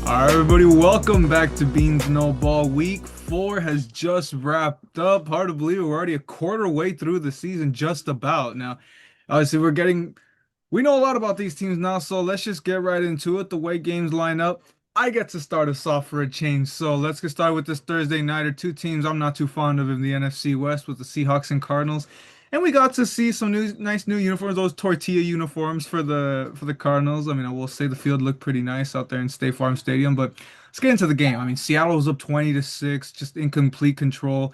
All right, everybody, welcome back to Beans No Ball. Week 4 has just wrapped up. Hard to believe it. We're already a quarter way through the season, just about. Now, obviously, we know a lot about these teams now, so let's just get right into it. The way games line up, I get to start us off for a change. So let's get started with this Thursday nighter. Two teams I'm not too fond of in the NFC West with the Seahawks and Cardinals. And we got to see some nice new uniforms, those tortilla uniforms for the Cardinals. I mean, I will say the field looked pretty nice out there in State Farm Stadium, but let's get into the game. I mean, Seattle was up 20-6, just in complete control.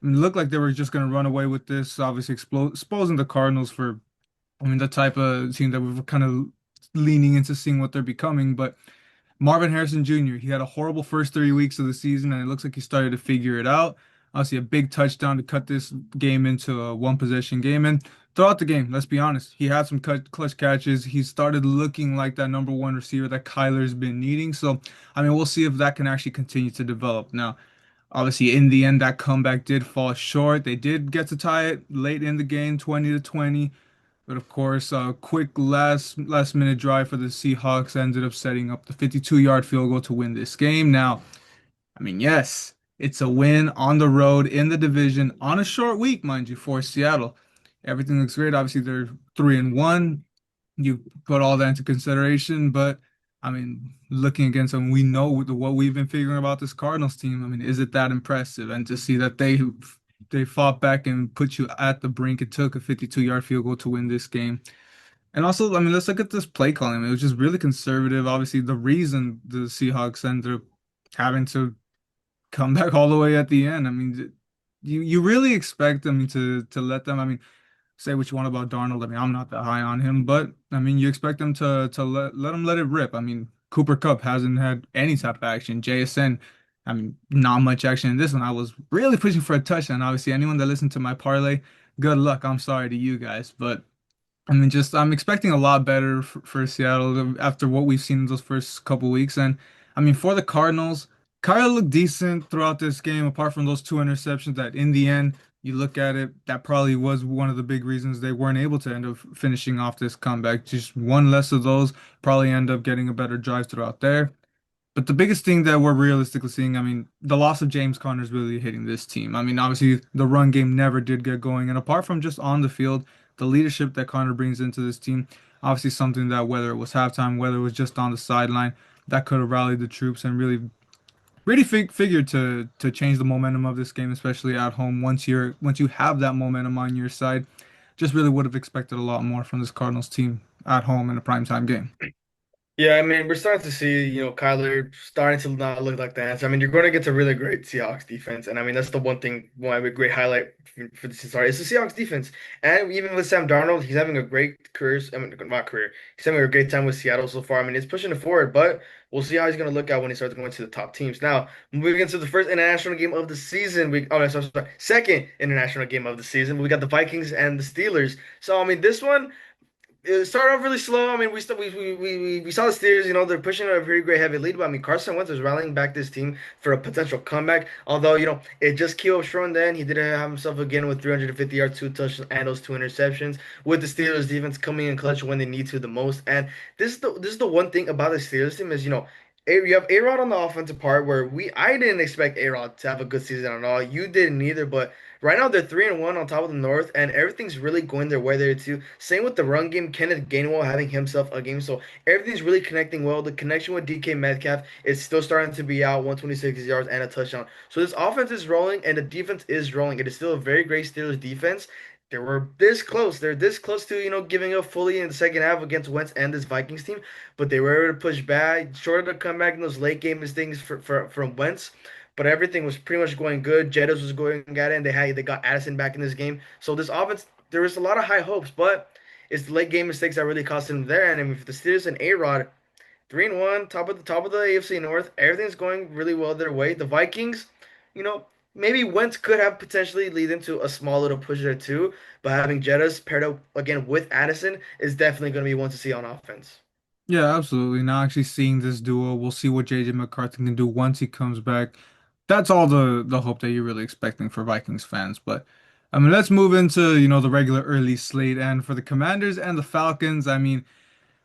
I mean, it looked like they were just going to run away with this, obviously exposing the Cardinals for, I mean, the type of team that we're kind of leaning into seeing what they're becoming. But Marvin Harrison Jr., he had a horrible first 3 weeks of the season, and it looks like he started to figure it out. Obviously, a big touchdown to cut this game into a one possession game. And throughout the game, let's be honest, he had some clutch catches. He started looking like that number one receiver that Kyler's been needing. So, I mean, we'll see if that can actually continue to develop. Now, obviously, in the end, that comeback did fall short. They did get to tie it late in the game, 20-20. But of course, a quick last minute drive for the Seahawks ended up setting up the 52-yard field goal to win this game. Now, I mean, yes, it's a win on the road in the division on a short week, mind you, for Seattle. Everything looks great. Obviously, they're 3-1. You put all that into consideration, but I mean, looking against them, we know what we've been figuring about this Cardinals team. I mean, is it that impressive? And to see that they fought back and put you at the brink. It took a 52-yard field goal to win this game. And also, I mean, let's look at this play calling. It was just really conservative. Obviously, the reason the Seahawks ended up having to come back all the way at the end. I mean, you really expect them to let them. I mean, say what you want about Darnold. I mean, I'm not that high on him, but I mean, you expect them to let him let it rip. I mean, Cooper Kupp hasn't had any type of action. JSN, I mean, not much action in this one. I was really pushing for a touchdown. Obviously, anyone that listened to my parlay, good luck. I'm sorry to you guys, but I mean, just I'm expecting a lot better for Seattle after what we've seen in those first couple weeks. And I mean, for the Cardinals, Kyle looked decent throughout this game, apart from those two interceptions that in the end, you look at it, that probably was one of the big reasons they weren't able to end up finishing off this comeback. Just one less of those, probably end up getting a better drive throughout there. But the biggest thing that we're realistically seeing, I mean, the loss of James Conner is really hitting this team. I mean, obviously, the run game never did get going. And apart from just on the field, the leadership that Conner brings into this team, obviously something that whether it was halftime, whether it was just on the sideline, that could have rallied the troops and really figured to change the momentum of this game, especially at home. Once you have that momentum on your side, just really would have expected a lot more from this Cardinals team at home in a primetime game. Yeah, I mean, we're starting to see, Kyler starting to not look like the answer. I mean, you're going to get a really great Seahawks defense, and I mean that's the one thing, one great highlight for the Seahawks. It's the Seahawks defense, and even with Sam Darnold, he's having a great career. I mean, not career. He's having a great time with Seattle so far. I mean, it's pushing it forward, but we'll see how he's going to look out when he starts going to the top teams. Now, moving into the first international game of the season, no, sorry, second international game of the season, we got the Vikings and the Steelers. So, I mean, this one. It started off really slow. I mean, we saw the Steelers, they're pushing a very great heavy lead, but I mean, Carson Wentz was rallying back this team for a potential comeback. Although, it just came up short then. He didn't have himself again with 350 yards, two touchdowns, and those two interceptions, with the Steelers defense coming in clutch when they need to the most. And this is the one thing about the Steelers team is, you have A-Rod on the offensive part where I didn't expect A-Rod to have a good season at all. You didn't either, but right now they're 3-1 on top of the North, and everything's really going their way there too. Same with the run game, Kenneth Gainwell having himself a game, so everything's really connecting well. The connection with DK Metcalf is still starting to be out, 126 yards and a touchdown. So this offense is rolling, and the defense is rolling. It is still a very great Steelers defense. They were this close. They're this close to, giving up fully in the second half against Wentz and this Vikings team, but they were able to push back, short of the comeback in those late game mistakes from Wentz. But everything was pretty much going good. Jettas was going at it, and they got Addison back in this game. So this offense, there was a lot of high hopes, but it's the late game mistakes that really cost them there. And I mean, if the Steelers and A-Rod 3-1, top of the AFC North, everything's going really well their way. The Vikings, you know, maybe Wentz could have potentially lead into a small little push there too, but having Jettas paired up again with Addison is definitely going to be one to see on offense. Yeah, absolutely. Now actually seeing this duo, we'll see what JJ McCarthy can do once he comes back. That's all the hope that you're really expecting for Vikings fans. But I mean, let's move into, the regular early slate. And for the Commanders and the Falcons, I mean,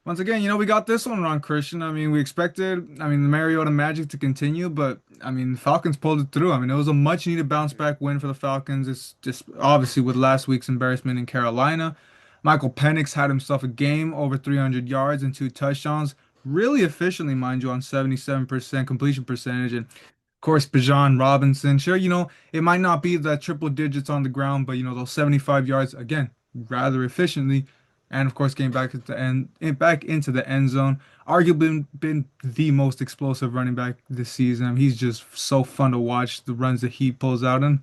Once again, we got this one wrong, Christian. I mean, we expected, the Mariota magic to continue, but I mean, the Falcons pulled it through. I mean, it was a much needed bounce back win for the Falcons. It's just obviously with last week's embarrassment in Carolina. Michael Penix had himself a game over 300 yards and two touchdowns, really efficiently, mind you, on 77% completion percentage. And of course, Bijan Robinson. Sure, it might not be the triple digits on the ground, but those 75 yards again, rather efficiently. And of course, getting back at the end, back into the end zone. Arguably been the most explosive running back this season. He's just so fun to watch the runs that he pulls out. And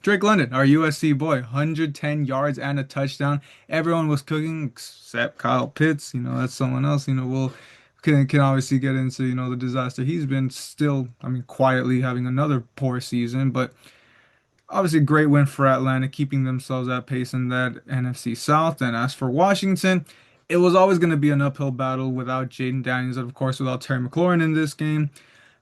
Drake London, our USC boy, 110 yards and a touchdown. Everyone was cooking except Kyle Pitts. That's someone else. We'll can obviously get into the disaster he's been still. I mean, quietly having another poor season, but obviously a great win for Atlanta, keeping themselves at pace in that NFC South. And as for Washington, it was always going to be an uphill battle without Jaden Daniels, and of course without Terry McLaurin in this game.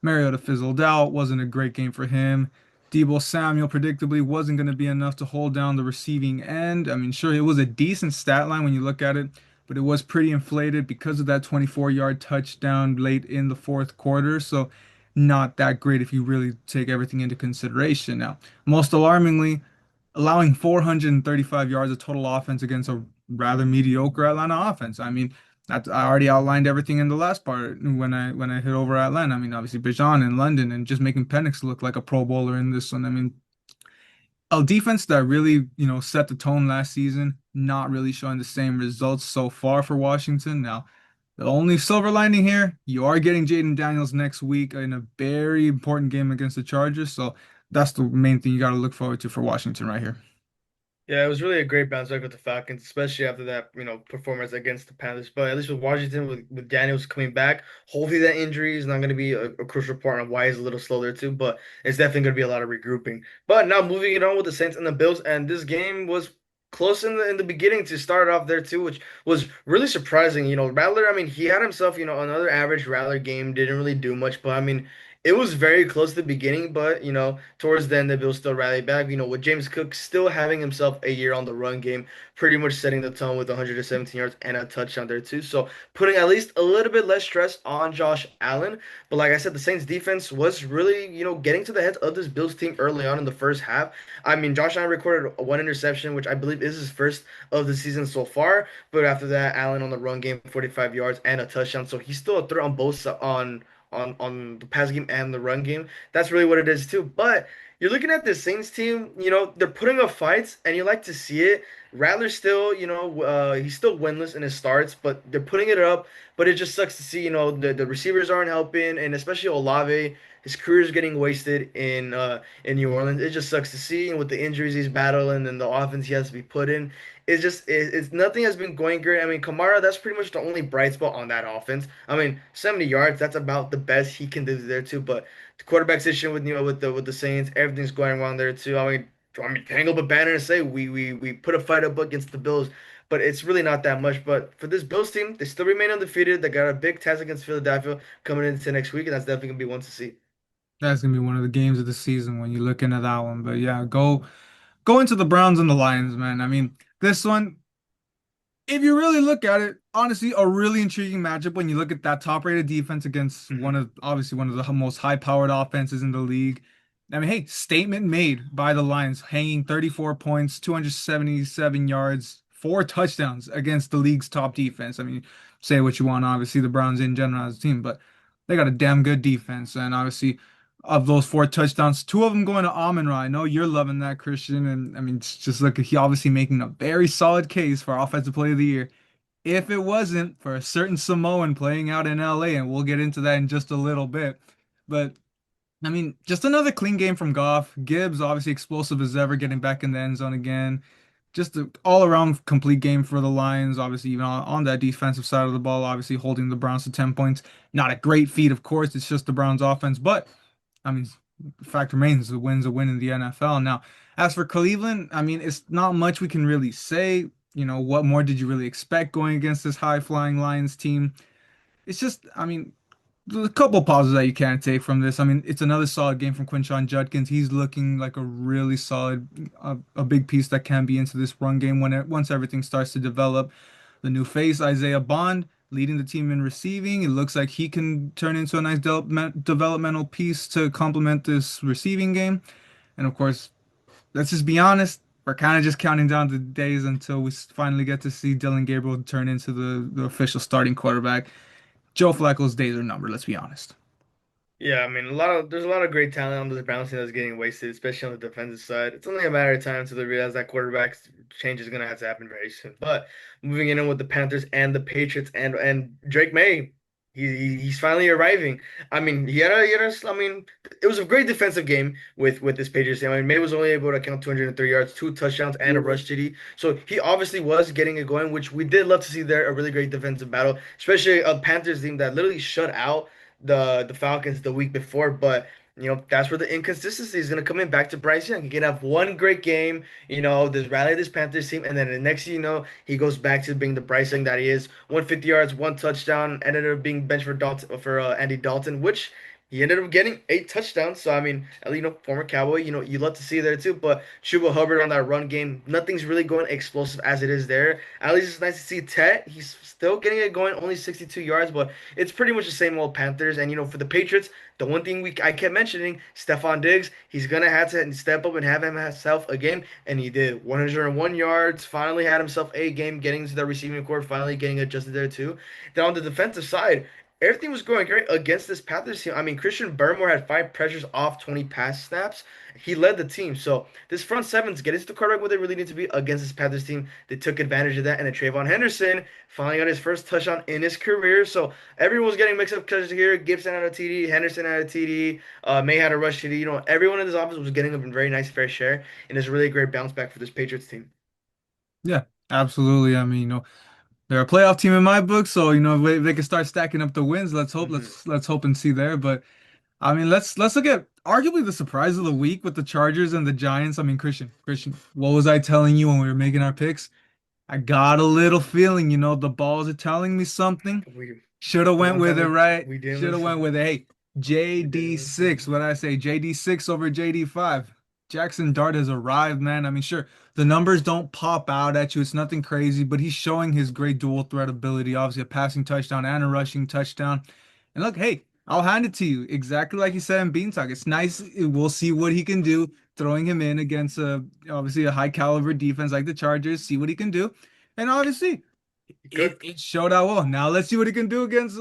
Mariota fizzled out, wasn't a great game for him. Deebo Samuel predictably wasn't going to be enough to hold down the receiving end. I mean, sure, it was a decent stat line when you look at it, but it was pretty inflated because of that 24-yard touchdown late in the fourth quarter. So, not that great if you really take everything into consideration. Now, most alarmingly, allowing 435 yards of total offense against a rather mediocre Atlanta offense. I mean, I already outlined everything in the last part when I hit over Atlanta. I mean, obviously Bijan in London and just making Penix look like a Pro Bowler in this one. I mean, a defense that really, set the tone last season, not really showing the same results so far for Washington. Now, the only silver lining here, you are getting Jaden Daniels next week in a very important game against the Chargers. So that's the main thing you got to look forward to for Washington right here. Yeah, it was really a great bounce back with the Falcons, especially after that, performance against the Panthers. But at least with Washington, with Daniels coming back, hopefully that injury is not going to be a crucial part on why he's a little slow there too. But it's definitely going to be a lot of regrouping. But now moving it on with the Saints and the Bills, and this game was close in the beginning to start off there too, which was really surprising. Rattler, I mean, he had himself, another average Rattler game, didn't really do much, but I mean. It was very close to the beginning, but towards the end, the Bills still rallied back. With James Cook still having himself a year on the run game, pretty much setting the tone with 117 yards and a touchdown there too. So putting at least a little bit less stress on Josh Allen. But like I said, the Saints defense was really, getting to the heads of this Bills team early on in the first half. I mean, Josh Allen recorded one interception, which I believe is his first of the season so far. But after that, Allen on the run game, 45 yards and a touchdown. So he's still a threat on both on the pass game and the run game. That's really what it is too. But you're looking at the Saints team, they're putting up fights and you like to see it. Rattler still, he's still winless in his starts, but they're putting it up. But it just sucks to see, the receivers aren't helping, and especially Olave, his career is getting wasted in New Orleans. It just sucks to see, and with the injuries he's battling and the offense he has to be put in, it's nothing has been going great. I mean, Kamara, that's pretty much the only bright spot on that offense. I mean, 70 yards, that's about the best he can do there too. But the quarterback situation with the Saints, everything's going wrong there too. I mean, hang up a banner and say we put a fight up against the Bills, but it's really not that much. But for this Bills team, they still remain undefeated. They got a big test against Philadelphia coming into next week, and that's definitely gonna be one to see. That's gonna be one of the games of the season when you look into that one. But yeah, go into the Browns and the Lions, man. I mean, this one, if you really look at it, honestly, a really intriguing matchup when you look at that top-rated defense against Hmm. obviously one of the most high-powered offenses in the league. I mean, hey, statement made by the Lions, hanging 34 points, 277 yards, four touchdowns against the league's top defense. I mean, say what you want, obviously the Browns in general as a team, but they got a damn good defense. And obviously, of those four touchdowns, two of them going to Amon-Ra. I know you're loving that, Christian. And I mean, just look, he obviously making a very solid case for Offensive Player of the Year. If it wasn't for a certain Samoan playing out in LA, and we'll get into that in just a little bit. But I mean, just another clean game from Goff. Gibbs, obviously explosive as ever, getting back in the end zone again. Just an all-around complete game for the Lions. Obviously, even on that defensive side of the ball, obviously holding the Browns to 10 points. Not a great feat, of course. It's just the Browns offense. But, I mean, the fact remains, the win's a win in the NFL. Now, as for Cleveland, I mean, it's not much we can really say. What more did you really expect going against this high-flying Lions team? It's just, I mean, a couple pauses that you can't take from this. I mean, it's another solid game from Quinshon Judkins. He's looking like a really solid, a big piece that can be into this run game once everything starts to develop. The new face, Isaiah Bond. leading the team in receiving. It looks like he can turn into a nice developmental piece to complement this receiving game. And of course, let's just be honest, we're kind of just counting down the days until we finally get to see Dylan Gabriel turn into the official starting quarterback. Joe Flacco's days are numbered, let's be honest. Yeah, I mean, there's a lot of great talent on the Browns team that's getting wasted, especially on the defensive side. It's only a matter of time until they realize that quarterback change is gonna have to happen very soon. But moving in with the Panthers and the Patriots and Drake May, he's finally arriving. I mean, I mean, it was a great defensive game with this Patriots team. I mean, May was only able to count 203 yards, two touchdowns, and a rush TD. So he obviously was getting it going, which we did love to see there. A really great defensive battle, especially a Panthers team that literally shut out the Falcons the week before, but that's where the inconsistency is going to come in back to Bryce Young. He can have one great game, this rally this Panthers team, and then the next thing you know, he goes back to being the Bryce Young that he is. 150 yards, one touchdown, ended up being benched for Andy Dalton, which he ended up getting 8 touchdowns. So I mean, at least, former Cowboy, you love to see there too. But Chuba Hubbard on that run game, nothing's really going explosive as it is there. At least it's nice to see Tet. He's still getting it going, only 62 yards, but it's pretty much the same old Panthers. And for the Patriots, the one thing I kept mentioning, Stephon Diggs, he's gonna have to step up and have himself a game, and he did. 101 yards, finally had himself a game, getting to the receiving core, finally getting adjusted there too. Then on the defensive side, everything was going great against this Panthers team. I mean, Christian Barmore had 5 pressures off 20 pass snaps. He led the team. So this front seven's getting to the quarterback where they really need to be against this Panthers team. They took advantage of that, and then Trayvon Henderson finally got his first touchdown in his career. So everyone was getting mixed up because here Gibson had a TD, Henderson had a TD, May had a rush TD. Everyone in this office was getting a very nice fair share, and it's a really great bounce back for this Patriots team. Yeah, absolutely. I mean, they're a playoff team in my book, so if they can start stacking up the wins. Let's hope. Hmm. Let's hope and see there. But I mean, let's look at arguably the surprise of the week with the Chargers and the Giants. I mean, Christian, what was I telling you when we were making our picks? I got a little feeling, the balls are telling me something. We Should have the went one with time it, right? we didn't Should have went listen. with it. Hey, We didn't listen. JD6. What I say? JD6 over JD5. Jackson Dart has arrived, man. I mean, sure, the numbers don't pop out at you. It's nothing crazy, but he's showing his great dual threat ability. Obviously, a passing touchdown and a rushing touchdown. And look, hey, I'll hand it to you. Exactly like you said in Beantalk. It's nice. We'll see what he can do throwing him in against obviously a high caliber defense like the Chargers. See what he can do. And obviously, Good. it showed out well. Now let's see what he can do against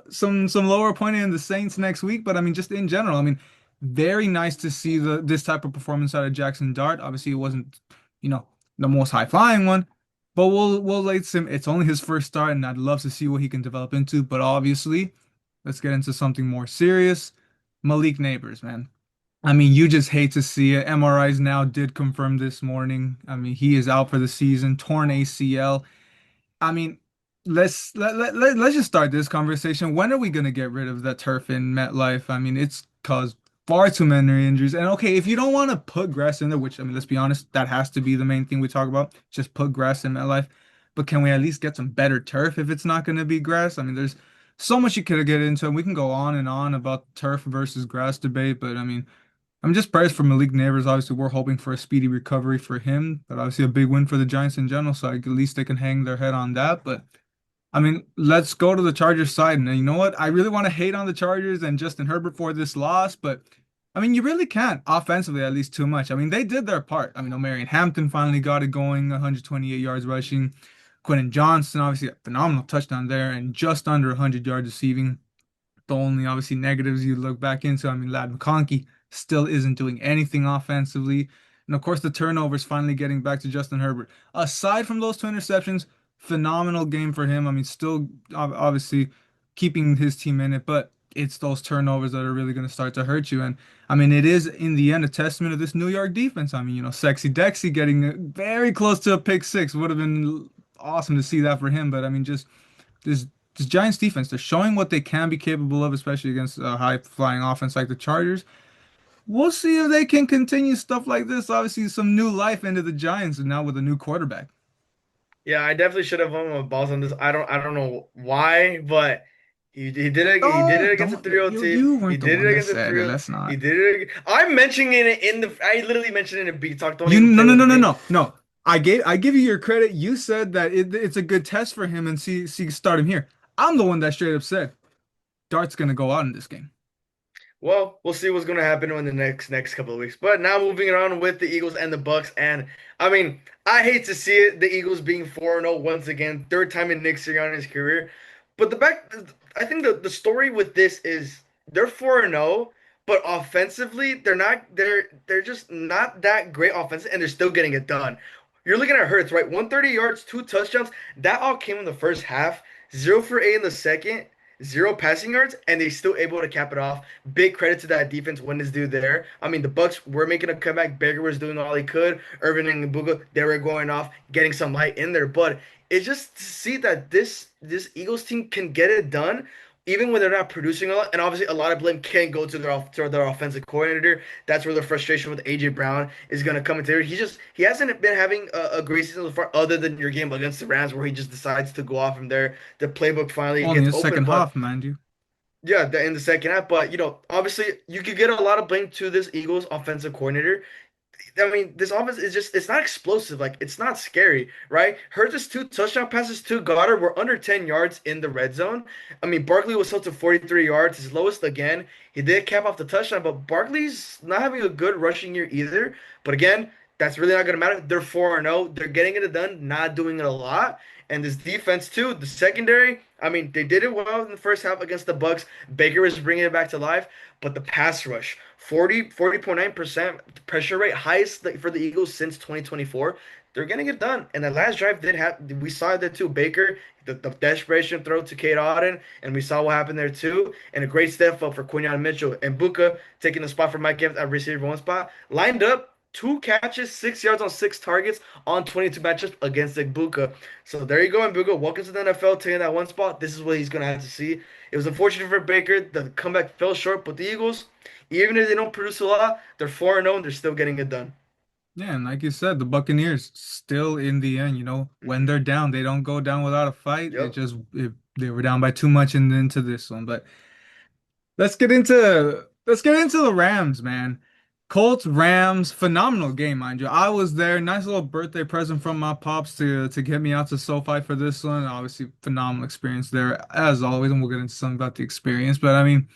some lower opponent in the Saints next week. But I mean, just in general, I mean, very nice to see this type of performance out of Jackson Dart. Obviously, it wasn't the most high flying one, but we'll let him. It's only his first start, and I'd love to see what he can develop into. But obviously, let's get into something more serious. Malik Neighbors, man. I mean, you just hate to see it. MRIs now did confirm this morning. I mean, he is out for the season, torn ACL. I mean, let's just start this conversation. When are we gonna get rid of that turf in MetLife? I mean, it's caused far too many injuries. And okay, if you don't want to put grass in there, which I mean, let's be honest, that has to be the main thing we talk about. Just put grass in MetLife. But can we at least get some better turf if it's not gonna be grass? I mean, there's so much you could get into, and we can go on and on about turf versus grass debate. But I mean, I'm just prayers for Malik Neighbors. Obviously, we're hoping for a speedy recovery for him, but obviously a big win for the Giants in general. So at least they can hang their head on that. But I mean, let's go to the Chargers side. And you know what? I really want to hate on the Chargers and Justin Herbert for this loss, but I mean, you really can't offensively, at least too much. I mean, they did their part. I mean, O'Marion Hampton finally got it going, 128 yards rushing. Quentin Johnston, obviously, a phenomenal touchdown there, and just under 100 yards receiving. The only obviously negatives you look back into, I mean, Lad McConkey still isn't doing anything offensively. And of course, the turnovers finally getting back to Justin Herbert. Aside from those two interceptions, phenomenal game for him. I mean, still obviously keeping his team in it, but it's those turnovers that are really going to start to hurt you. And I mean, it is in the end a testament of this New York defense. I mean, Sexy Dexy getting very close to a pick six would have been awesome to see that for him. But I mean, just this Giants defense, they're showing what they can be capable of, especially against a high flying offense like the Chargers. We'll see if they can continue stuff like this. Obviously, some new life into the Giants and now with a new quarterback. Yeah, I definitely should have won with balls on this. I don't know why, but he did it against the Don't 3-0 team. you He weren't the did one it that against the said it. 3-0. Let's He not. did it. I'm mentioning it in the I literally mentioned it in B Talk. Don't You even no play no with no no me. no no. I give you your credit. You said that it's a good test for him and see start him here. I'm the one that straight up said Dart's gonna go out in this game. Well, we'll see what's going to happen in the next couple of weeks. But now moving on with the Eagles and the Bucks, and I mean, I hate to see it, the Eagles being 4-0 once again, third time in Nick Sirianni's career. But I think the story with this is they're 4-0, but offensively, they're just not that great offensive, and they're still getting it done. You're looking at Hurts, right? 130 yards, two touchdowns. That all came in the first half. 0 for 8 in the second. Zero passing yards, and they still able to cap it off. Big credit to that defense when it's due there. I mean, the Bucks were making a comeback. Baker was doing all he could. Irvin and Ibuka, they were going off, getting some light in there. But it's just to see that this Eagles team can get it done, even when they're not producing a lot. And obviously, a lot of blame can go to their offensive coordinator. That's where the frustration with AJ Brown is going to come into there. He hasn't been having a great season so far, other than your game against the Rams, where he just decides to go off from there. The playbook finally Only gets the open, second but. half, mind you. Yeah, in the second half, but obviously you could get a lot of blame to this Eagles offensive coordinator. I mean, this offense is it's not explosive. Like, it's not scary, right? Hurts' two touchdown passes to Goddard were under 10 yards in the red zone. I mean, Barkley was held to 43 yards, his lowest again. He did cap off the touchdown, but Barkley's not having a good rushing year either. But again, that's really not going to matter. They're 4-0. They're getting it done, not doing it a lot. And this defense, too, the secondary, I mean, they did it well in the first half against the Bucks. Baker was bringing it back to life, but the pass rush, 40.9% pressure rate, highest for the Eagles since 2024. They're getting it done. And the last drive did have, we saw that too. Baker, the desperation throw to Kate Auden, and we saw what happened there too. And a great step up for Quinyon Mitchell. And Buka taking the spot for Mike Evans at receiver one spot. Lined up, two catches, 6 yards on six targets on 22 matchups against Buka. So there you go, Buka. Welcome to the NFL, taking that one spot. This is what he's going to have to see. It was unfortunate for Baker. The comeback fell short, but the Eagles, even if they don't produce a lot, they're 4-0 and they're still getting it done. Yeah, and like you said, the Buccaneers still in the end, when they're down, they don't go down without a fight. Yep. They were down by too much into this one. But let's get into the Rams, man. Colts Rams, phenomenal game, mind you. I was there. Nice little birthday present from my pops to get me out to SoFi for this one. Obviously, phenomenal experience there as always, and we'll get into something about the experience. But I mean,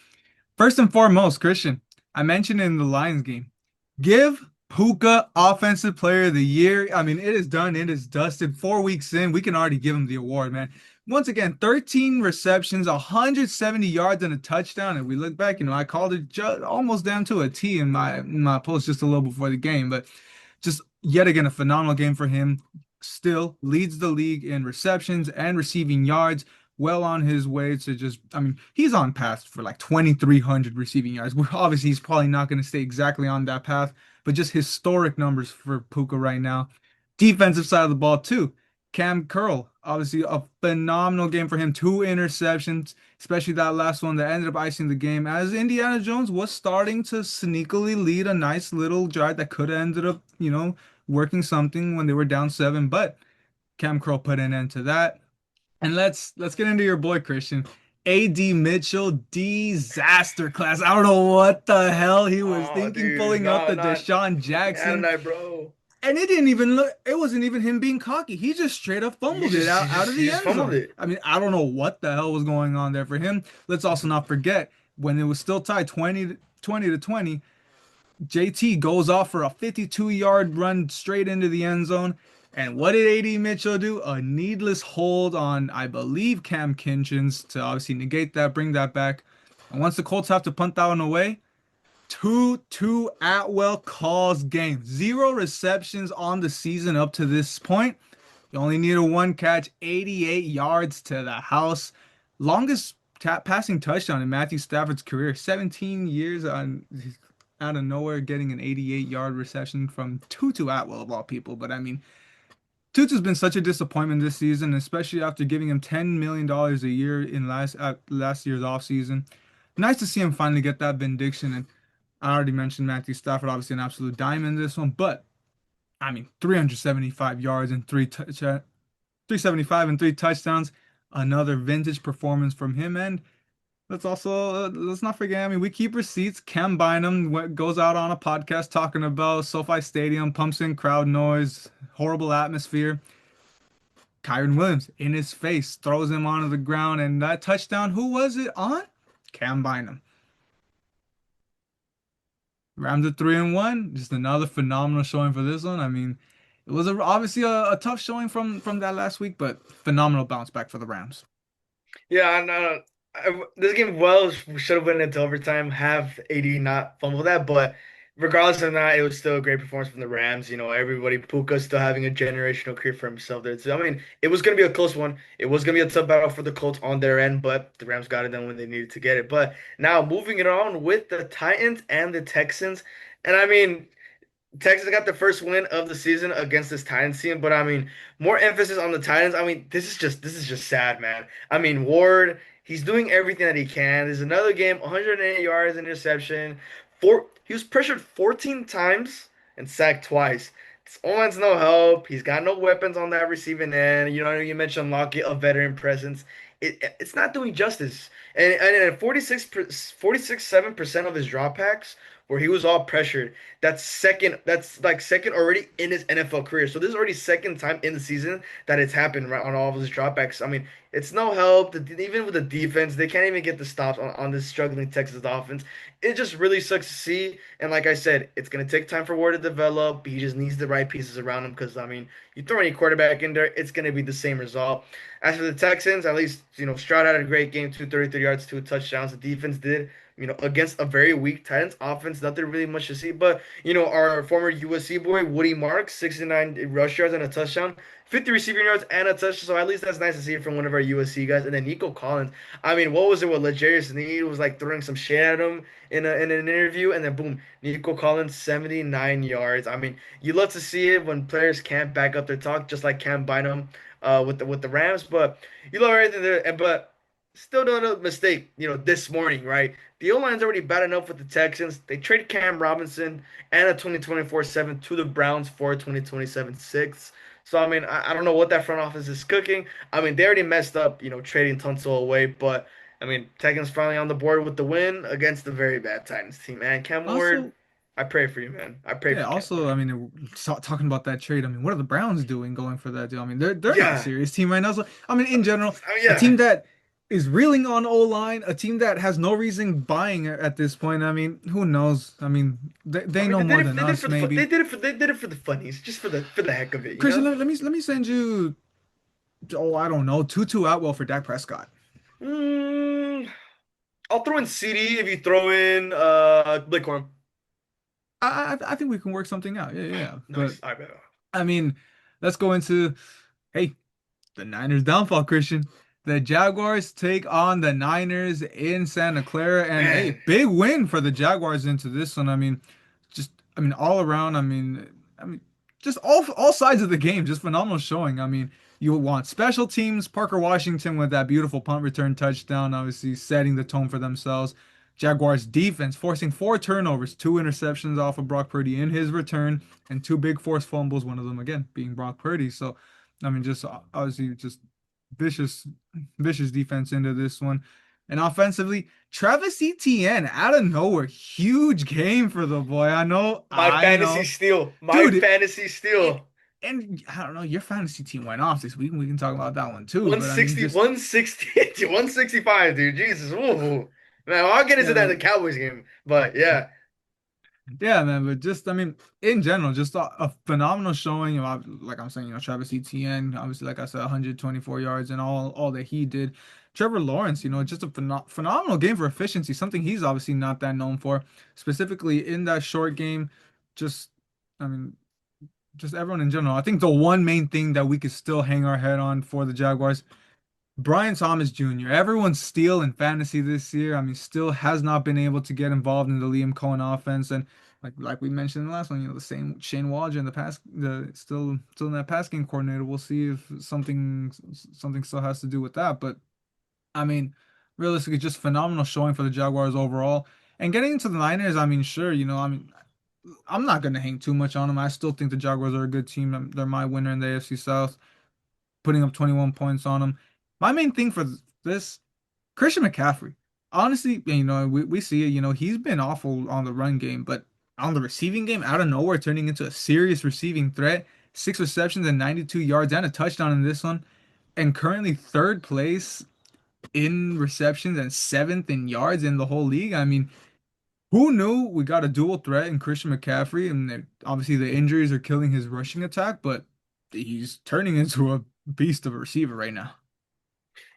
first and foremost, Christian, I mentioned in the Lions game, give Puka Offensive Player of the Year. I mean, it is done. It is dusted. 4 weeks in, we can already give him the award, man. Once again, 13 receptions, 170 yards and a touchdown. And we look back, I called it just almost down to a T in my post just a little before the game, but just yet again a phenomenal game for him. Still leads the league in receptions and receiving yards. Well on his way to I mean, he's on path for like 2,300 receiving yards. Obviously, he's probably not going to stay exactly on that path, but just historic numbers for Puka right now. Defensive side of the ball, too. Cam Curl, obviously a phenomenal game for him. Two interceptions, especially that last one that ended up icing the game as Indiana Jones was starting to sneakily lead a nice little drive that could have ended up, working something when they were down seven. But Cam Curl put an end to that. And let's get into your boy Christian. AD Mitchell disaster class. I don't know what the hell he was Oh, thinking dude, pulling up no, the not Deshaun Adam Jackson. Knight, bro. And it didn't even look, it wasn't even him being cocky. He just straight up He fumbled it just, out, he out just, of he the just end fumbled zone. it. I mean, I don't know what the hell was going on there for him. Let's also not forget when it was still tied 20 to 20, JT goes off for a 52-yard run straight into the end zone. And what did AD Mitchell do? A needless hold on, I believe, Cam Kinchens to obviously negate that, bring that back. And once the Colts have to punt that one away, 2-2 Atwell calls game. Zero receptions on the season up to this point. You only need a one catch, 88 yards to the house. Longest passing touchdown in Matthew Stafford's career. 17 years out of nowhere getting an 88-yard reception from Tutu Atwell of all people. But I mean, Tutu's been such a disappointment this season, especially after giving him $10 million a year in last year's offseason. Nice to see him finally get that vindication. And I already mentioned Matthew Stafford, obviously an absolute diamond in this one, but I mean, 375 yards and 375 and three touchdowns. Another vintage performance from him. And let's not forget. I mean, we keep receipts. Cam Bynum goes out on a podcast talking about SoFi Stadium, pumps in crowd noise, horrible atmosphere. Kyron Williams in his face throws him onto the ground, and that touchdown, who was it on? Cam Bynum. Rams are 3-1. Just another phenomenal showing for this one. I mean, it was obviously a tough showing from that last week, but phenomenal bounce back for the Rams. Yeah, and this game should have went into overtime. Have AD not fumbled that, but regardless of that, it was still a great performance from the Rams. You know, everybody, Puka still having a generational career for himself there. So, I mean, it was going to be a close one. It was going to be a tough battle for the Colts on their end, but the Rams got it done when they needed to get it. But now moving it on with the Titans and the Texans, and I mean. Texas got the first win of the season against this Titans team, but I mean, more emphasis on the Titans. I mean, this is just sad, man. I mean, Ward, he's doing everything that he can. There's another game, 108 yards, interception. He was pressured 14 times and sacked twice. This O-line's no help. He's got no weapons on that receiving end. You know, you mentioned Lockett, a veteran presence. It's not doing justice. And 7% of his dropbacks where he was all pressured. That's like second already in his NFL career. So this is already second time in the season that it's happened right on all of his dropbacks. I mean, it's no help. Even with the defense, they can't even get the stops on this struggling Texas offense. It just really sucks to see. And like I said, it's gonna take time for Ward to develop. He just needs the right pieces around him because I mean, you throw any quarterback in there, it's gonna be the same result. As for the Texans, at least Stroud had a great game, 233 yards, 2 touchdowns. The defense did against a very weak Titans offense, nothing really much to see. But, our former USC boy, Woody Marks, 69 rush yards and a touchdown, 50 receiving yards and a touchdown. So at least that's nice to see from one of our USC guys. And then Nico Collins. I mean, what was it with L'Jarius Sneed was like throwing some shit at him in an interview, and then boom, Nico Collins, 79 yards. I mean, you love to see it when players can't back up their talk, just like Cam Bynum with the Rams. But you love everything there. But still don't know mistake, this morning, right? The O-line's already bad enough with the Texans. They traded Cam Robinson and a 2024 7 to the Browns for a 2027 6. So, I mean, I don't know what that front office is cooking. I mean, they already messed up, trading Tunsil away. But, I mean, Texans finally on the board with the win against the very bad Titans team, man. Cam Ward, Also, I pray for you, man. I pray yeah, for Cam also, Ward. I mean, talking about that trade, I mean, what are the Browns doing going for that deal? I mean, they're not a Yeah. serious team right now. So, I mean, in general, I mean, a yeah. team that is reeling on O-line, a team that has no reason buying at this point. I mean, who knows? I mean, I they mean, know more than they did it us, for the fun. They maybe. did it for the funnies, just for the heck of it, you Christian, know? let me send you, oh, I don't know, Tutu Atwell for Dak Prescott. Mm, I'll throw in CD if you throw in Blake Corum. I think we can work something out. Yeah, yeah, yeah. But Nice. I bet. I mean, let's go into, hey, the Niners downfall, Christian. The Jaguars take on the Niners in Santa Clara, and a Man, big win for the Jaguars into this one. I mean, all around. I mean, just all sides of the game, just phenomenal showing. I mean, you want special teams. Parker Washington with that beautiful punt return touchdown, obviously setting the tone for themselves. Jaguars defense forcing 4 turnovers, 2 interceptions off of Brock Purdy in his return, and 2 big forced fumbles. One of them again being Brock Purdy. So, I mean, just obviously just vicious, vicious defense into this one. And offensively, Travis Etienne out of nowhere, huge game for the boy. I know, my dude. fantasy It, steal. and I don't know, your fantasy team went off this week. We can talk about that one too. But I mean, 160, just 160, 165, dude. Jesus. Ooh. Man, I'll get yeah, into that in the man. Cowboys game. But yeah. Yeah, man, but just I mean, in general, just a phenomenal showing. Like I'm saying, Travis Etienne, obviously, like I said, 124 yards and all that he did. Trevor Lawrence, just a phenomenal game for efficiency, something he's obviously not that known for, specifically in that short game. Just, I mean, just everyone in general. I think the one main thing that we could still hang our head on for the Jaguars, Brian Thomas Jr. Everyone's steal in fantasy this year. I mean, still has not been able to get involved in the Liam Cohen offense, and like we mentioned in the last one, the same Shane Waldron, the still in that pass game coordinator. We'll see if something still has to do with that. But I mean, realistically, just phenomenal showing for the Jaguars overall. And getting into the Niners, I mean, sure, I mean, I'm not gonna hang too much on them. I still think the Jaguars are a good team. They're my winner in the AFC South, putting up 21 points on them. My main thing for this, Christian McCaffrey. Honestly, we see it, he's been awful on the run game, but on the receiving game, out of nowhere, turning into a serious receiving threat. 6 receptions and 92 yards and a touchdown in this one. and currently third place in receptions and seventh in yards in the whole league. I mean, who knew we got a dual threat in Christian McCaffrey? And obviously the injuries are killing his rushing attack, but he's turning into a beast of a receiver right now.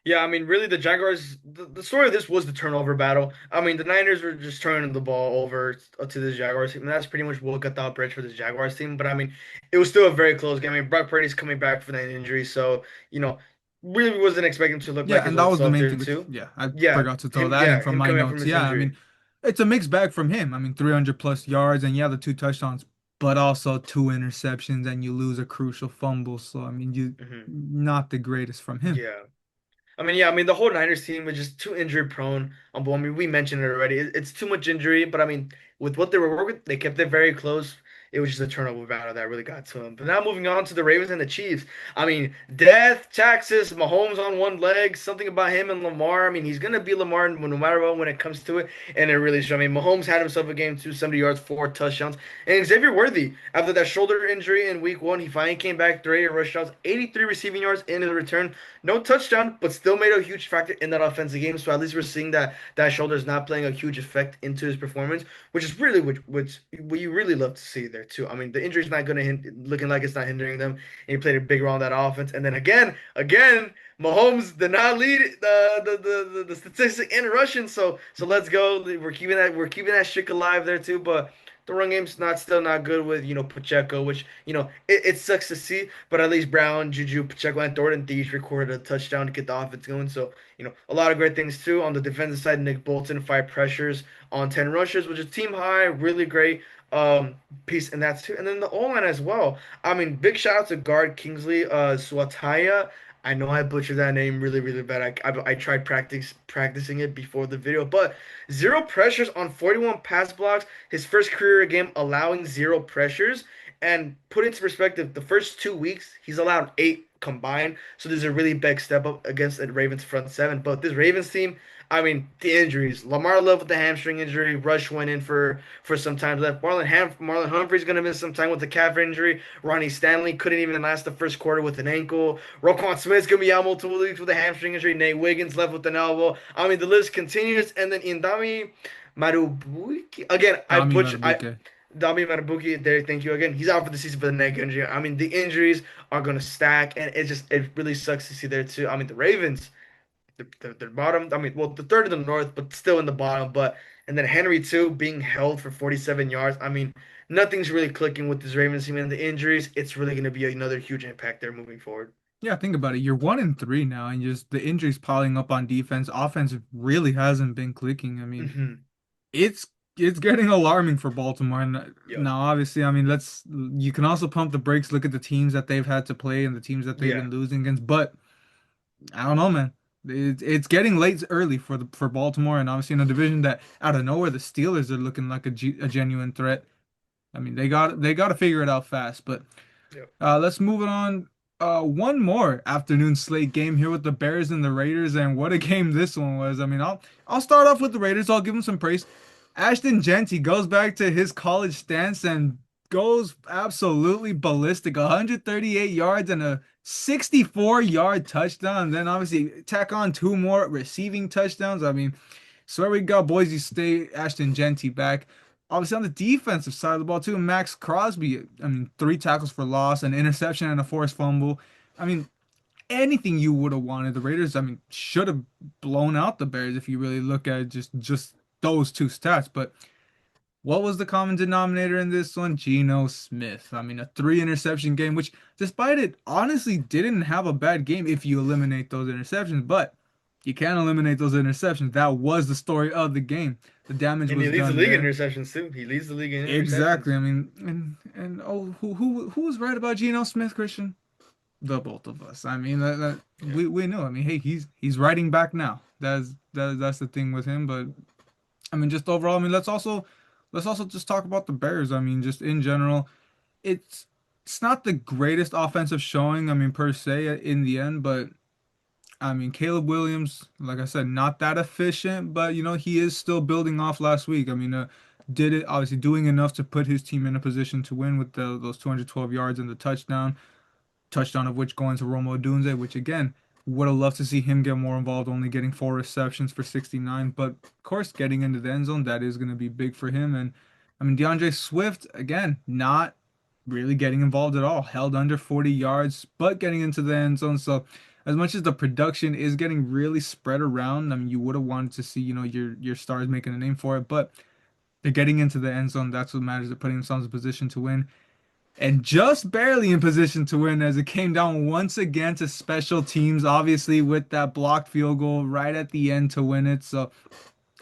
Yeah, I mean, really, the Jaguars. The story of this was the turnover battle. I mean, the Niners were just turning the ball over to the Jaguars team. And that's pretty much what got the bridge for the Jaguars team. But I mean, it was still a very close game. I mean, Brock Purdy's coming back from that injury, so you know, really wasn't expecting him to look Yeah, like his and that old was the self main there thing. too. Yeah, I Yeah, forgot to throw that in from him my coming back from notes. his Yeah, I injury. mean, it's a mixed bag from him. I mean, 300 plus yards and yeah, the two touchdowns, but also two interceptions and you lose a crucial fumble. So, I mean, you Hmm. not the greatest from him. Yeah. I mean, yeah, I mean, the whole Niners team was just too injury prone. I mean, we mentioned it already. It's too much injury, but I mean, with what they were working, they kept it very close. It was just a turnover battle that really got to them. But now moving on to the Ravens and the Chiefs. I mean, death, taxes, Mahomes on one leg, something about him and Lamar. I mean, he's gonna be Lamar no matter what when it comes to it. And it really showed. I mean, Mahomes had himself a game, 270 yards, four touchdowns. And Xavier Worthy, after that shoulder injury in week one, he finally came back, 38 rush yards, 83 receiving yards in his return. No touchdown, but still made a huge factor in that offensive game. So at least we're seeing that that shoulder is not playing a huge effect into his performance, which is really which we really love to see there too. I mean, the injury's not going to looking like it's not hindering them, and he played a big role in that offense. And then again, Mahomes did not lead the statistic in rushing. So let's go. We're keeping that streak alive there too. But the run game's not good with Pacheco, which it sucks to see, but at least Brown, Juju, Pacheco, and Thornton Thies recorded a touchdown to get the offense going. So a lot of great things too on the defensive side. Nick Bolton 5 pressures on 10 rushes, which is team high, really great piece, and that's too. And then the O line as well. I mean, big shout out to guard Kingsley Suataya. I know I butchered that name really, really bad. I tried practicing it before the video, but zero pressures on 41 pass blocks. His first career game allowing zero pressures. And put into perspective, the first 2 weeks he's allowed eight combined. So there's a really big step up against the Ravens front seven. But this Ravens team, I mean, the injuries. Lamar Love with the hamstring injury. Rush went in for some time left. Marlon Humphrey's gonna miss some time with the calf injury. Ronnie Stanley couldn't even last the first quarter with an ankle. Roquan Smith's gonna be out multiple weeks with a hamstring injury. Nate Wiggins left with an elbow. I mean, the list continues. And then Indami Madubuike again. Dami Madubuike. Dami Matabuki, there, thank you again. He's out for the season for the neck injury. I mean, the injuries are gonna stack, and it really sucks to see there too. I mean, the Ravens, they're bottom. I mean, well, the third in the North, but still in the bottom. But and then Henry too being held for 47 yards. I mean, nothing's really clicking with this Ravens team, and the injuries. It's really gonna be another huge impact there moving forward. Yeah, think about it. You're 1-3 now, and just the injuries piling up on defense. Offense really hasn't been clicking. I mean, Hmm. it's it's getting alarming for Baltimore. And Yep. now, obviously, I mean, you can also pump the brakes, look at the teams that they've had to play and the teams that they've Yeah. been losing against. But I don't know, man. It's getting late early for Baltimore, and obviously in a division that out of nowhere the Steelers are looking like a genuine threat. I mean, they got to figure it out fast. But Yep. let's move it on. One more afternoon slate game here with the Bears and the Raiders, and what a game this one was. I mean, I'll start off with the Raiders. I'll give them some praise. Ashton Genty goes back to his college stance and goes absolutely ballistic. 138 yards and a 64-yard touchdown. Then obviously tack on two more receiving touchdowns. I mean, swear we got Boise State Ashton Genty back. Obviously on the defensive side of the ball too, Max Crosby. I mean, three tackles for loss, an interception, and a forced fumble. I mean, anything you would have wanted. The Raiders, I mean, should have blown out the Bears if you really look at just those two stats. But what was the common denominator in this one? Geno Smith. I mean, a three interception game, which despite it honestly didn't have a bad game if you eliminate those interceptions, but you can't eliminate those interceptions. That was the story of the game. The damage And he was leads the done league in there. interceptions too. He leads the league in Exactly. interceptions. I mean, and oh, who was right about Geno Smith, Christian? The both of us. I mean, that Yeah. we know. I mean, hey, he's writing back now. That's the thing with him. But I mean, just overall, I mean, let's also just talk about the Bears. I mean, just in general, it's it's not the greatest offensive showing. I mean, per se, in the end, but I mean, Caleb Williams, like I said, not that efficient, but he is still building off last week. I mean, did it obviously doing enough to put his team in a position to win with those 212 yards and the touchdown of which going to Roma Odunze, which again, Would have loved to see him get more involved, only getting 4 receptions for 69. But of course, getting into the end zone, that is going to be big for him. And I mean, DeAndre Swift, again, not really getting involved at all, held under 40 yards, but getting into the end zone. So as much as the production is getting really spread around, I mean, you would have wanted to see, your stars making a name for it, but they're getting into the end zone. That's what matters. They're putting themselves in position to win and just barely in position to win as it came down once again to special teams, obviously with that blocked field goal right at the end to win it. So,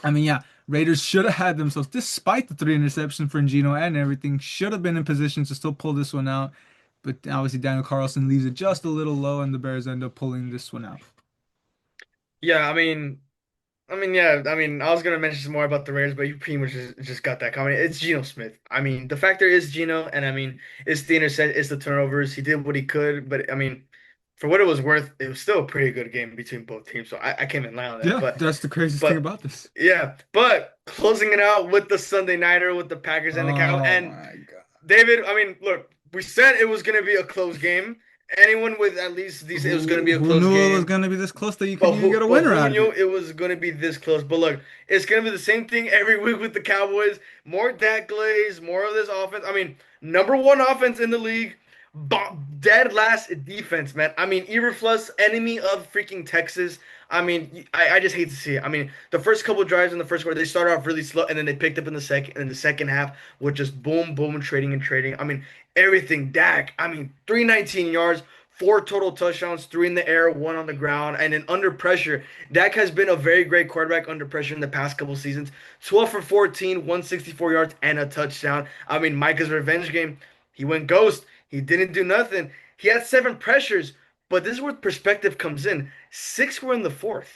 I mean, yeah, Raiders should have had themselves, despite the 3 interceptions from Gino and everything, should have been in position to still pull this one out. But obviously, Daniel Carlson leaves it just a little low, and the Bears end up pulling this one out. Yeah, yeah, I was gonna mention some more about the Raiders, but you pretty much just got that comment. It's Geno Smith. I mean, the factor is Geno, and I mean, it's the intercept, it's the turnovers. He did what he could, but I mean, for what it was worth, it was still a pretty good game between both teams. So I can't even lie on that. Yeah, that's the craziest thing But about this. yeah, but closing it out with the Sunday nighter with the Packers and the Cowboys. Oh And my God. David, I mean, look, we said it was gonna be a close game. Anyone with at least these, it was gonna be a Who close knew it was game. going to be this close that you couldn't even get a But winner who out of knew it? it was going to be this close? But look, it's going to be the same thing every week with the Cowboys. More Dak Glaze, more of this offense. I mean, number one offense in the league, dead last defense, man. I mean, Eberflus, enemy of freaking Texas. I mean, I just hate to see it. I mean, the first couple of drives in the first quarter, they started off really slow, and then they picked up in the second, and in the second half with just boom, boom, trading and trading. I mean, everything. Dak, I mean, 319 yards. Four total touchdowns, three in the air, one on the ground, and then under pressure. Dak has been a very great quarterback under pressure in the past couple seasons. 12 for 14, 164 yards, and a touchdown. I mean, Micah's revenge game, he went ghost. He didn't do nothing. He had 7 pressures, but this is where perspective comes in. 6 were in the fourth.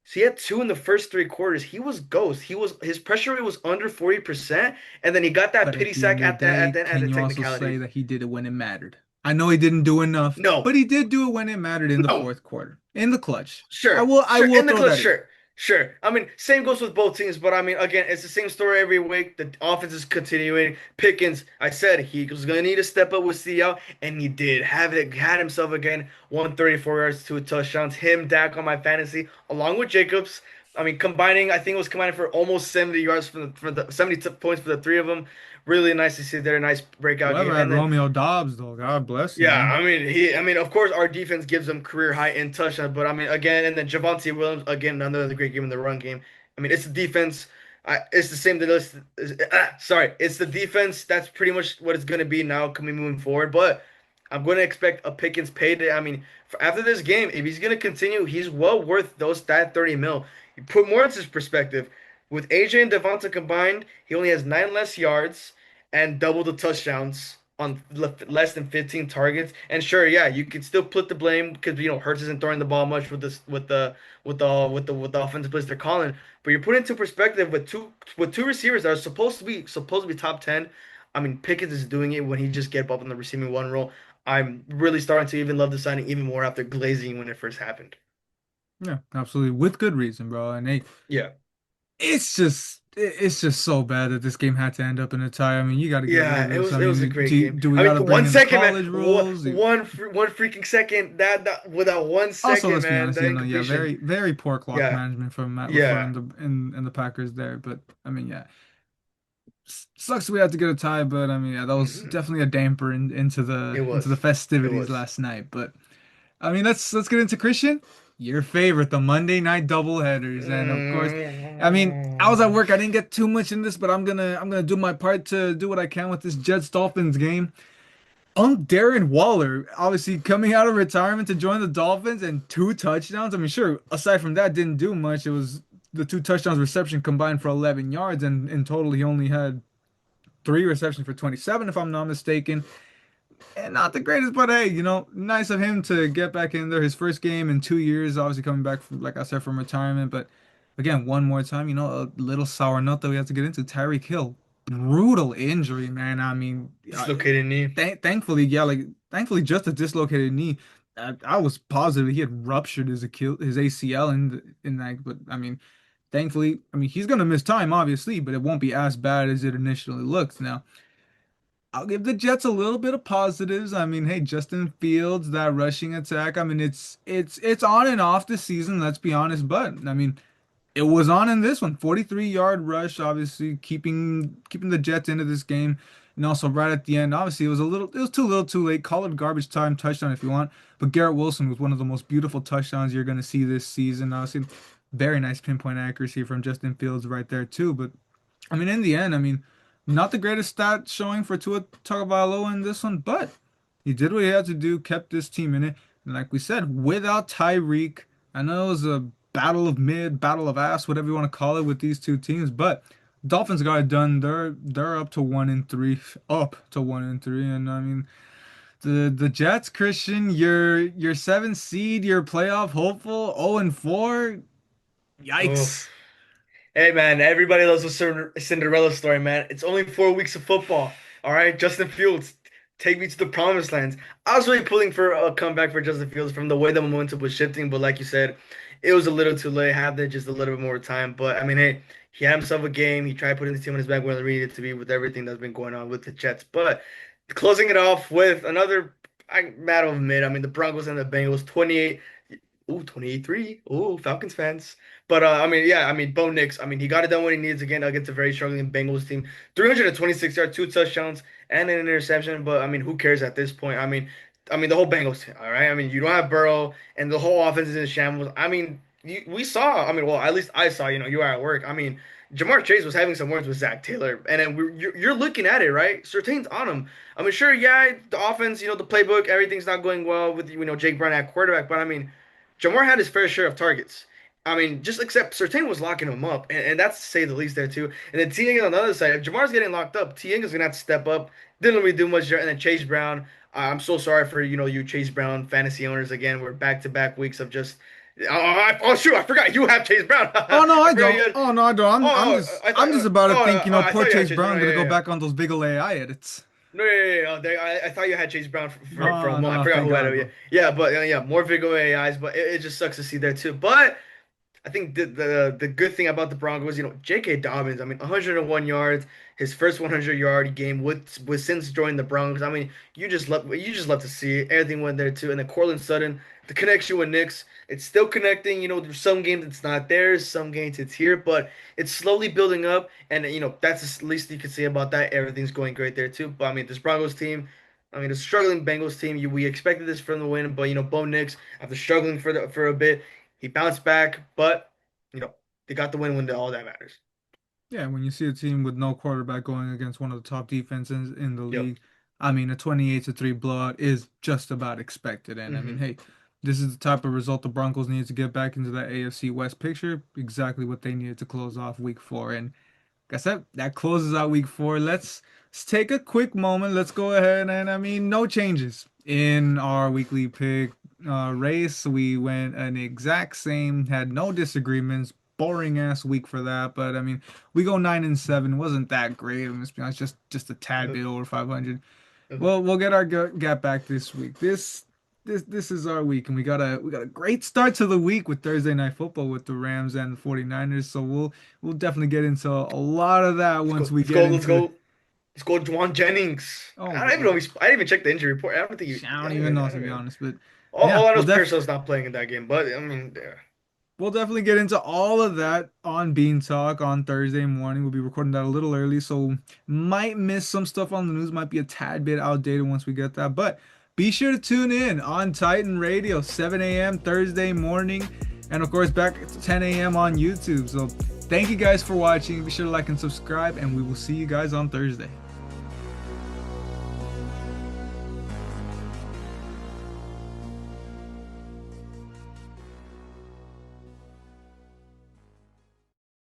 So he had 2 in the first 3 quarters. He was ghost. His pressure rate was under 40%, and then he got that But at pity the end sack of the at day, the can you also say technicality. that he did it when it mattered? I know he didn't do enough, No, but he did do it when it mattered in the no. fourth quarter, in the clutch. I Sure, will, I sure. will In the throw clutch, that in. sure, sure. I mean, same goes with both teams, but I mean, again, it's the same story every week. The offense is continuing. Pickens, I said he was gonna need to step up with CL, and he did. Had himself again, 134 yards, 2 touchdowns. Him, Dak on my fantasy, along with Jacobs. I mean, combining, I think it was combining for almost 70 yards for the 70 points for the three of them. Really nice to see there. Nice breakout Whoever game, had and then. Romeo Dobbs, though, God bless you, Yeah, man. I mean, of course, our defense gives them career high in touchdowns, but I mean, again, and then Javonte Williams, again, another great game in the run game. I mean, it's the defense. It's the same. Sorry, it's the defense. That's pretty much what it's going to be now coming moving forward. But I'm going to expect a Pickens payday. I mean, after this game, if he's going to continue, he's well worth that 30 mil. You put more into his perspective. With AJ and Devonta combined, he only has 9 less yards and double the touchdowns on less than 15 targets. And sure, yeah, you can still put the blame because Hurts isn't throwing the ball much with this with the offensive plays they're calling. But you're putting into perspective with two receivers that are supposed to be top 10. I mean, Pickens is doing it when he just get up on the receiving one role. I'm really starting to even love the signing even more after glazing when it first happened. Yeah, absolutely, with good reason, bro. And hey, Yeah. it's just so bad that this game had to end up in a tie. I mean, you got to get rid Yeah, of it this. was I it was a mean, great game. do we I got mean, to bring one in the second, man. college One rules? one one freaking second. That without one Also, second, let's be man. honest, The yeah, incompletion. very, very poor clock Yeah, management from Matt LaFleur yeah. and the Packers there. But I mean, yeah, sucks we had to get a tie. But I mean, yeah, that was hmm definitely a damper It into the was. It festivities was. last night. But I mean, let's get into Christian. Your favorite, the Monday night doubleheaders, and of course, I mean, I was at Mm. work. I didn't get too much in this, but I'm gonna do my part to do what I can with this Jets Dolphins game. Darren Waller, obviously coming out of retirement to join the Dolphins and 2 touchdowns. I mean, sure, aside from that, didn't do much. It was the 2 touchdowns reception combined for 11 yards, and in total, he only had 3 receptions for 27, if I'm not mistaken. And not the greatest, but hey, nice of him to get back in there. His first game in 2 years, obviously coming back from, like I said, from retirement. But again, one more time, a little sour note that we have to get into. Tyreek Hill, brutal injury, man. I mean, Dislocated knee. thankfully, yeah, like thankfully, just a dislocated knee. I was positive he had ruptured his ACL in that, but I mean, thankfully, I mean he's gonna miss time, obviously, but it won't be as bad as it initially looks now. I'll give the Jets a little bit of positives. I mean, hey, Justin Fields, that rushing attack. I mean, it's on and off this season, let's be honest, but I mean, it was on in this one. 43-yard rush, obviously keeping the Jets into this game. And also right at the end, obviously it was too little too late. Call it garbage time touchdown if you want. But Garrett Wilson was one of the most beautiful touchdowns you're gonna see this season. Obviously, very nice pinpoint accuracy from Justin Fields right there too. But I mean, in the end, I mean, not the greatest stat showing for Tua Tagovailoa in this one, but he did what he had to do, kept this team in it. And like we said, without Tyreek, I know it was a battle of mid, battle of ass, whatever you want to call it with these two teams, but Dolphins got it done. They're up to 1-3, up to 1-3, and I mean the Jets, Christian, your seventh seed, your playoff hopeful, 0-4. Oh, Yikes. hey man, everybody loves a Cinderella story, man. It's only 4 weeks of football. All right, Justin Fields, take me to the promised lands. I was really pulling for a comeback for Justin Fields from the way the momentum was shifting, but like you said, it was a little too late. Had there just a little bit more time. But I mean, hey, he had himself a game. He tried putting the team on his back where they needed to be with everything that's been going on with the Jets. But closing it off with another battle of mid. I mean, the Broncos and the Bengals, 28. Ooh, 28-3. Ooh, Falcons fans. But I mean, yeah, I mean, Bo Nix, I mean, he got it done when he needs again against a very struggling Bengals team. 326 yards, two touchdowns, and an interception. But I mean, who cares at this point? I mean, the whole Bengals team, all right? I mean, you don't have Burrow, and the whole offense is in shambles. I mean, we saw, I mean, well, at least I saw, you were at work. I mean, Jamar Chase was having some words with Zach Taylor, and then you're looking at it, right? Surtain's on him. I mean, sure, yeah, the offense, the playbook, everything's not going well with, Jake Brown at quarterback, but I mean, Jamar had his fair share of targets. I mean, just except Surtain was locking him up, and that's to say the least there too. And then T. Higgins on the other side, if Jamar's getting locked up, T. Higgins is gonna have to step up. Didn't really do much there. And then Chase Brown, I'm so sorry for you Chase Brown fantasy owners again. We're back-to-back weeks of just. Oh shoot, I forgot you have Chase Brown. Oh no, I I forgot you don't. had. Oh no, I don't. I'm just about to think, I poor thought you had Chase Chase Brown Brown. gonna Yeah, go yeah. back on those big ol' AI edits. No, yeah, yeah, yeah. I thought you had Chase Brown for a No, moment. I no, forgot thank who had God, it. bro. Yeah, but yeah, more Vigo AIs, but it just sucks to see there too. But I think the good thing about the Broncos, J.K. Dobbins, I mean, 101 yards, his first 100-yard game with since joining the Broncos. I mean, you just love to see it. Everything went there too. And then Cortland Sutton, the connection with Knicks, it's still connecting. There's some games it's not there, some games it's here, but it's slowly building up. And that's the least you can say about that. Everything's going great there too. But I mean, this Broncos team. I mean, the struggling Bengals team. We expected this from the win, but Bo Nix, after struggling for a bit, he bounced back, but you know they got the win when all that matters. Yeah, when you see a team with no quarterback going against one of the top defenses in the Yep. league, I mean, a 28-3 blowout is just about expected. And I mean, hmm hey, this is the type of result the Broncos need to get back into that AFC West picture. Exactly what they needed to close off week 4. And like I said, that closes out week 4. Let's take a quick moment. Let's go ahead and I mean, no changes in our weekly pick race. We went an exact same, had no disagreements. Boring ass week for that, but I mean, we go 9-7. Wasn't that great. Let's be honest, just a tad Yep. bit over 500. Yep. Well, we'll get our gap back this week. This is our week, and we got a great start to the week with Thursday Night Football with the Rams and the 49ers. So we'll definitely get into a lot of that Let's once go. we Let's get go. Let's into. go. Let's go, Juwan Jennings. Oh I don't even know. boy, I didn't even check the injury report. I don't think he. I don't I even don't, know I to don't be know. honest, but All yeah, I know is Parcells not playing in that game. But I mean, yeah. we'll definitely get into all of that on Bean Talk on Thursday morning. We'll be recording that a little early, so might miss some stuff on the news, might be a tad bit outdated once we get that. But be sure to tune in on Titan Radio, 7 a.m. Thursday morning, and of course back at 10 a.m. on YouTube. So thank you guys for watching. Be sure to like and subscribe, and we will see you guys on Thursday.